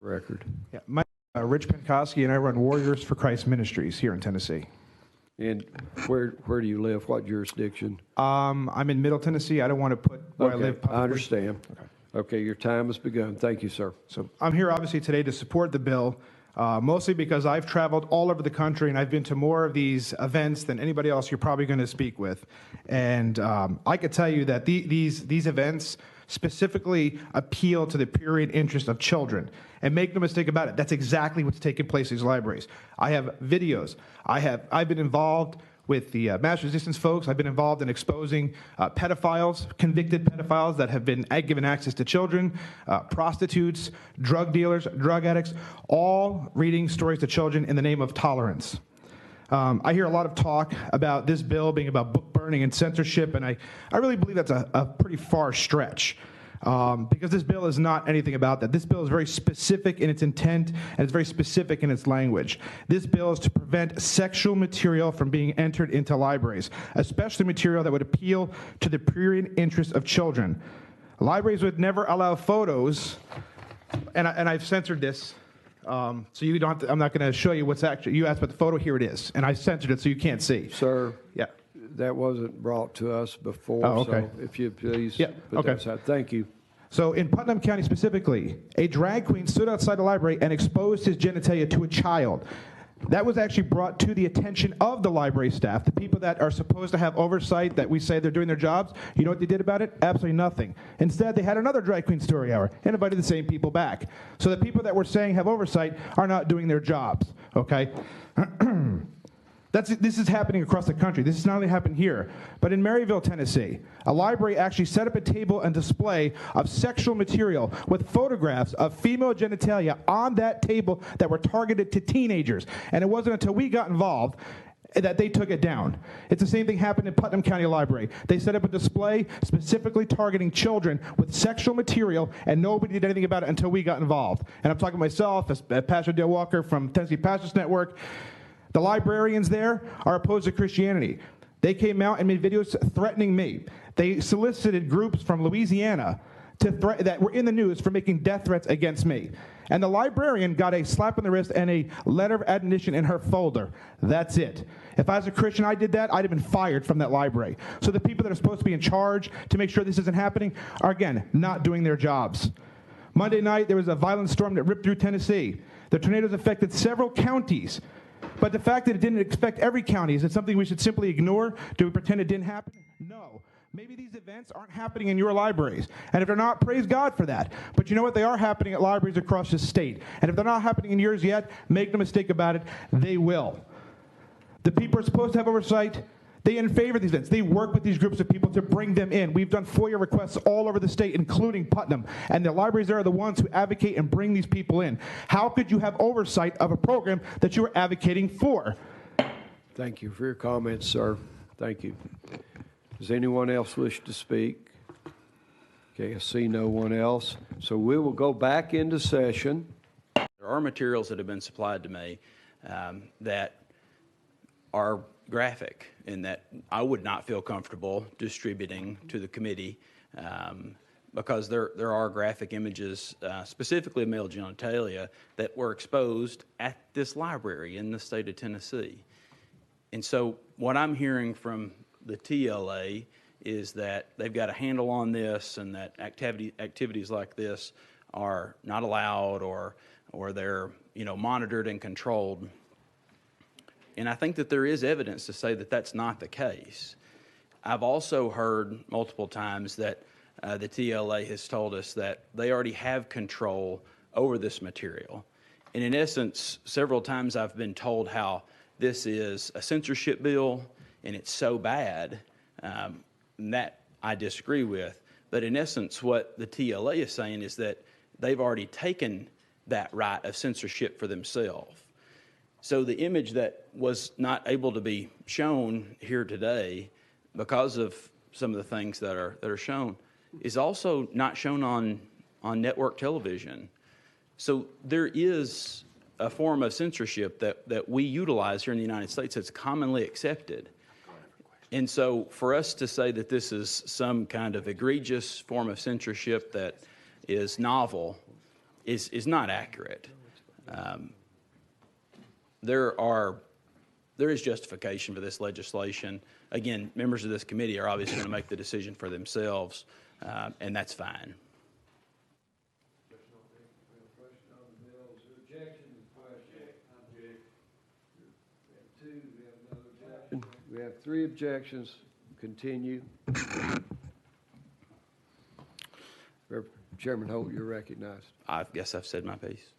Record. Yeah, my Rich Penkoski, and I run Warriors for Christ Ministries here in Tennessee. And where do you live? What jurisdiction? I'm in Middle Tennessee. I don't want to put where I live publicly. I understand. Okay, your time has begun. Thank you, sir. So I'm here obviously today to support the bill, mostly because I've traveled all over the country and I've been to more of these events than anybody else you're probably going to speak with. And I could tell you that these events specifically appeal to the purient interest of children. And make no mistake about it, that's exactly what's taking place in these libraries. I have videos. I've been involved with the mass resistance folks. I've been involved in exposing pedophiles, convicted pedophiles that have been given access to children, prostitutes, drug dealers, drug addicts, all reading stories to children in the name of tolerance. I hear a lot of talk about this bill being about book burning and censorship, and I really believe that's a pretty far stretch. Because this bill is not anything about that. This bill is very specific in its intent, and it's very specific in its language. This bill is to prevent sexual material from being entered into libraries, especially material that would appeal to the prurient interests of children. Libraries would never allow photos, and I've censored this, so you don't have to, I'm not going to show you what's actually, you asked about the photo, here it is, and I censored it so you can't see. Sir. Yeah. That wasn't brought to us before, Oh, okay. so if you please put okay. that aside. Thank you. So in Putnam County specifically, a drag queen stood outside the library and exposed his genitalia to a child. That was actually brought to the attention of the library staff, the people that are supposed to have oversight, that we say they're doing their jobs. You know what they did about it? Absolutely nothing. Instead, they had another drag queen story hour and invited the same people back. So the people that we're saying have oversight are not doing their jobs, okay? This is happening across the country. This has not only happened here, but in Maryville, Tennessee, a library actually set up a table and display of sexual material with photographs of female genitalia on that table that were targeted to teenagers. And it wasn't until we got involved that they took it down. It's the same thing happened in Putnam County Library. They set up a display specifically targeting children with sexual material, and nobody did anything about it until we got involved. And I'm talking myself, as Pastor Dale Walker from Tennessee Pastors Network. The librarians there are opposed to Christianity. They came out and made videos threatening me. They solicited groups from Louisiana that were in the news for making death threats against me. And the librarian got a slap on the wrist and a letter of admonition in her folder. That's it. If I was a Christian, I did that, I'd have been fired from that library. So the people that are supposed to be in charge to make sure this isn't happening are, again, not doing their jobs. Monday night, there was a violent storm that ripped through Tennessee. The tornadoes affected several counties. But the fact that it didn't affect every county, is it something we should simply ignore? Do we pretend it didn't happen? No. Maybe these events aren't happening in your libraries. And if they're not, praise God for that. But you know what? They are happening at libraries across the state. And if they're not happening in yours yet, make no mistake about it, they will. The people are supposed to have oversight. They in favor of these events. They work with these groups of people to bring them in. We've done FOIA requests all over the state, including Putnam. And the libraries there are the ones who advocate and bring these people in. How could you have oversight of a program that you are advocating for? Thank you for your comments, sir. Thank you. Does anyone else wish to speak? Okay, I see no one else. So we will go back into session. There are materials that have been supplied to me that are graphic, in that I would not feel comfortable distributing to the committee because there are graphic images, specifically of male genitalia, that were exposed at this library in the state of Tennessee. And so what I'm hearing from the TLA is that they've got a handle on this, and that activities like this are not allowed, or they're monitored and controlled. And I think that there is evidence to say that that's not the case. I've also heard multiple times that the TLA has told us that they already have control over this material. And in essence, several times I've been told how this is a censorship bill and it's so bad, and that I disagree with. But in essence, what the TLA is saying is that they've already taken that right of censorship for themselves. So the image that was not able to be shown here today because of some of the things that are shown is also not shown on network television. So there is a form of censorship that we utilize here in the United States that's commonly accepted. And so for us to say that this is some kind of egregious form of censorship that is novel is not accurate. There is justification for this legislation. Again, members of this committee are obviously going to make the decision for themselves, and that's fine. We have 3 objections. Continue. Chairman Holt, you're recognized. I guess I've said my piece.